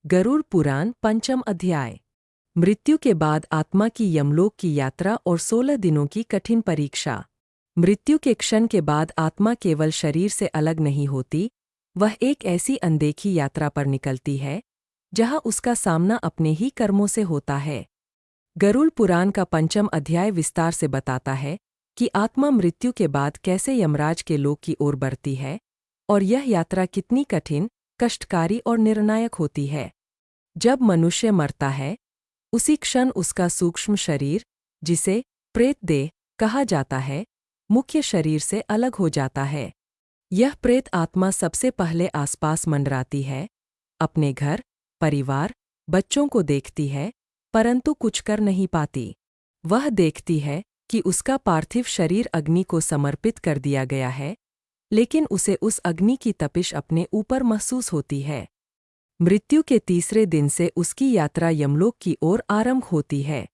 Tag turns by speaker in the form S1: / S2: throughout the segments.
S1: गरुड़ पुराण पंचम अध्याय। मृत्यु के बाद आत्मा की यमलोक की यात्रा और 16 दिनों की कठिन परीक्षा। मृत्यु के क्षण के बाद आत्मा केवल शरीर से अलग नहीं होती, वह एक ऐसी अनदेखी यात्रा पर निकलती है जहां उसका सामना अपने ही कर्मों से होता है। गरुड़ पुराण का पंचम अध्याय विस्तार से बताता है कि आत्मा मृत्यु के बाद कैसे यमराज के लोक की ओर बढ़ती है और यह यात्रा कितनी कठिन, कष्टकारी और निर्णायक होती है। जब मनुष्य मरता है, उसी क्षण उसका सूक्ष्म शरीर, जिसे प्रेत देह कहा जाता है, मुख्य शरीर से अलग हो जाता है। यह प्रेत आत्मा सबसे पहले आसपास मंडराती है, अपने घर, परिवार, बच्चों को देखती है, परंतु कुछ कर नहीं पाती। वह देखती है कि उसका पार्थिव शरीर अग्नि को समर्पित कर दिया गया है, लेकिन उसे उस अग्नि की तपिश अपने ऊपर महसूस होती है। मृत्यु के तीसरे दिन से उसकी यात्रा यमलोक की ओर आरंभ होती है।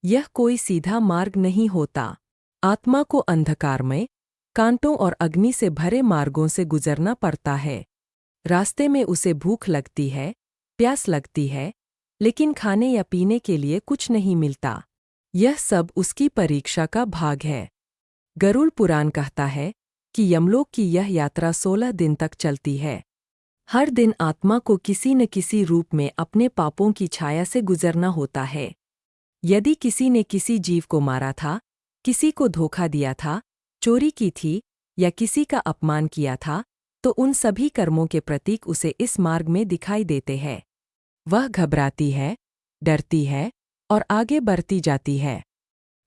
S1: यह कोई सीधा मार्ग नहीं होता। आत्मा को अंधकारमय, कांटों और अग्नि से भरे मार्गों से गुजरना पड़ता है। रास्ते में उसे भूख लगती है, प्यास लगती है, लेकिन खाने या पीने के लिए कुछ नहीं मिलता। यह सब उसकी परीक्षा का भाग है। गरुड़ पुराण कहता है कि यमलोक की यह यात्रा 16 दिन तक चलती है। हर दिन आत्मा को किसी न किसी रूप में अपने पापों की छाया से गुजरना होता है। यदि किसी ने किसी जीव को मारा था, किसी को धोखा दिया था, चोरी की थी या किसी का अपमान किया था, तो उन सभी कर्मों के प्रतीक उसे इस मार्ग में दिखाई देते हैं। वह घबराती है, डरती है और आगे बढ़ती जाती है।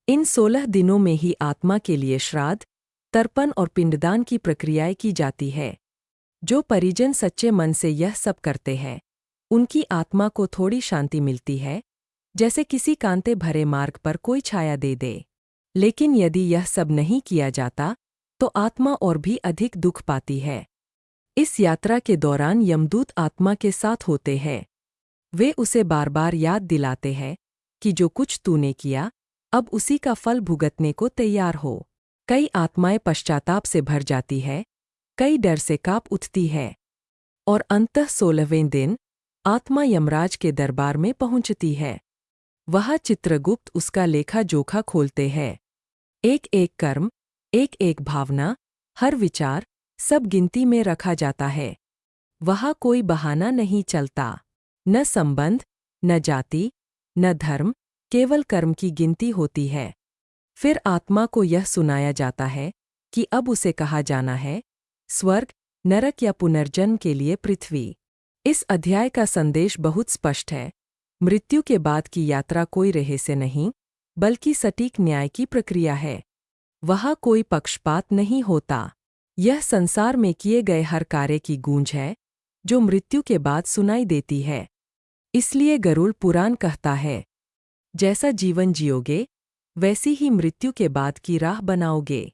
S1: इन 16 दिनों में ही आत्मा के लिए श्राद्ध, तर्पण और पिंडदान की प्रक्रियाएं की जाती है। जो परिजन सच्चे मन से यह सब करते हैं, उनकी आत्मा को थोड़ी शांति मिलती है, जैसे किसी कांटे भरे मार्ग पर कोई छाया दे दे। लेकिन यदि यह सब नहीं किया जाता, तो आत्मा और भी अधिक दुख पाती है। इस यात्रा के दौरान यमदूत आत्मा के साथ होते हैं। वे उसे बार बार याद दिलाते हैं कि जो कुछ तूने किया, अब उसी का फल भुगतने को तैयार हो। कई आत्माएं पश्चाताप से भर जाती है, कई डर से काँप उठती है, और अंततः 16वें दिन आत्मा यमराज के दरबार में पहुंचती है। वहाँ चित्रगुप्त उसका लेखा जोखा खोलते हैं। एक एक कर्म, एक एक भावना, हर विचार, सब गिनती में रखा जाता है। वहाँ कोई बहाना नहीं चलता। न संबंध, न जाति, न धर्म, केवल कर्म की गिनती होती है। फिर आत्मा को यह सुनाया जाता है कि अब उसे कहा जाना है स्वर्ग, नरक या पुनर्जन्म के लिए पृथ्वी। इस अध्याय का संदेश बहुत स्पष्ट है। मृत्यु के बाद की यात्रा कोई रहस्य नहीं, बल्कि सटीक न्याय की प्रक्रिया है। वहाँ कोई पक्षपात नहीं होता। यह संसार में किए गए हर कार्य की गूंज है, जो मृत्यु के बाद सुनाई देती है। इसलिए गरुड़ पुराण कहता है, जैसा जीवन जियोगे, वैसी ही मृत्यु के बाद की राह बनाओगे।